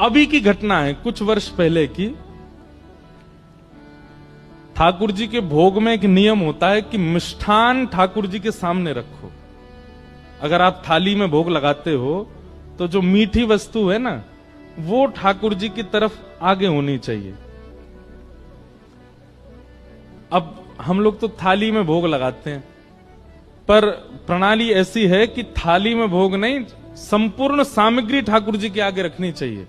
अभी की घटना है, कुछ वर्ष पहले की। ठाकुर जी के भोग में एक नियम होता है कि मिष्ठान ठाकुर जी के सामने रखो। अगर आप थाली में भोग लगाते हो तो जो मीठी वस्तु है ना, वो ठाकुर जी की तरफ आगे होनी चाहिए। अब हम लोग तो थाली में भोग लगाते हैं, पर प्रणाली ऐसी है कि थाली में भोग नहीं, संपूर्ण सामग्री ठाकुर जी के आगे रखनी चाहिए।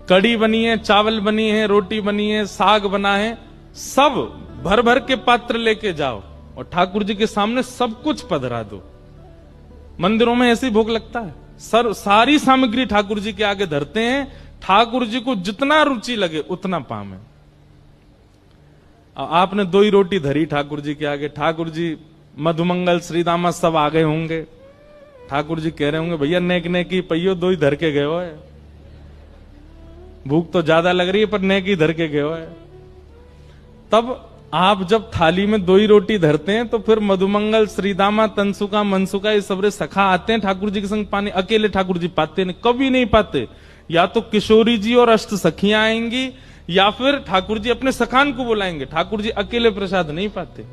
कड़ी बनी है, चावल बनी है, रोटी बनी है, साग बना है, सब भर भर के पात्र लेके जाओ और ठाकुर जी के सामने सब कुछ पधरा दो। मंदिरों में ऐसे ही भोग लगता है, सारी सामग्री ठाकुर जी के आगे धरते हैं, ठाकुर जी को जितना रुचि लगे उतना पावे। आपने 2 ही रोटी धरी ठाकुर जी के आगे, ठाकुर जी मधुमंगल श्रीदामा सब आ गए होंगे, ठाकुर जी कह रहे होंगे भैया नेक नेकी पहियो 2 ही धर के गए हो है, भूख तो ज्यादा लग रही है पर नेकी धर के गए हो है। तब आप जब थाली में 2 ही रोटी धरते हैं तो फिर मधुमंगल श्रीदामा तनसुका मनसुका ये सबरे सखा आते हैं ठाकुर जी के संग पानी। अकेले ठाकुर जी पाते नहीं, कभी नहीं पाते। या तो किशोरी जी और अष्ट सखियां आएंगी या फिर ठाकुर जी अपने सखान को बुलाएंगे। ठाकुर जी अकेले प्रसाद नहीं पाते।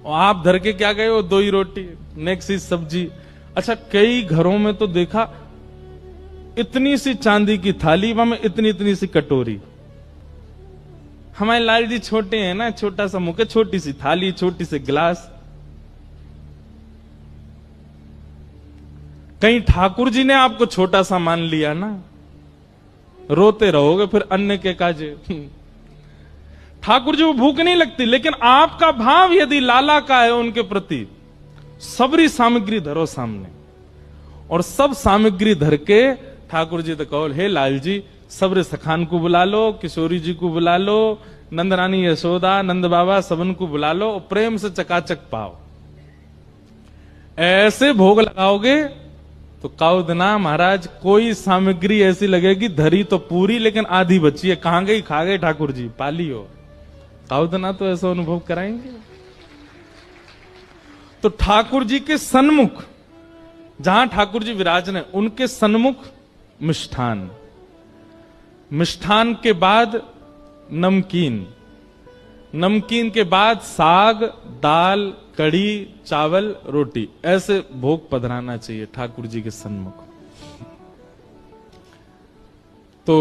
और आप धर के क्या गए हो? 2 ही रोटी, नेक्स्ट सी सब्जी। अच्छा, कई घरों में तो देखा इतनी सी चांदी की थाली, में इतनी इतनी सी कटोरी। हमारे लाल जी छोटे हैं ना, छोटा सा मुख, छोटी सी थाली, छोटी सी गिलास। कहीं ठाकुर जी ने आपको छोटा सा मान लिया ना, रोते रहोगे फिर अन्य के काजे। ठाकुर जी को भूख नहीं लगती, लेकिन आपका भाव यदि लाला का है उनके प्रति, सबरी सामग्री धरो सामने और सब सामग्री धर के ठाकुर जी तो कहो, हे लाल जी सबरे सखान को बुला लो, किशोरी जी को बुला लो, नंदरानी यशोदा, नंद बाबा सबन को बुला लो, प्रेम से चकाचक पाओ। ऐसे भोग लगाओगे तो काउदना महाराज कोई सामग्री ऐसी लगेगी धरी तो पूरी लेकिन आधी बची है, कहां गई? खा गए ठाकुर जी, पाली हो। काउदना तो ऐसा अनुभव कराएंगे। तो ठाकुर जी के सन्मुख, जहां ठाकुर जी विराजने उनके सन्मुख मिष्ठान, मिष्ठान के बाद नमकीन, नमकीन के बाद साग, दाल, कढ़ी, चावल, रोटी, ऐसे भोग पधराना चाहिए ठाकुर जी के सन्मुख। तो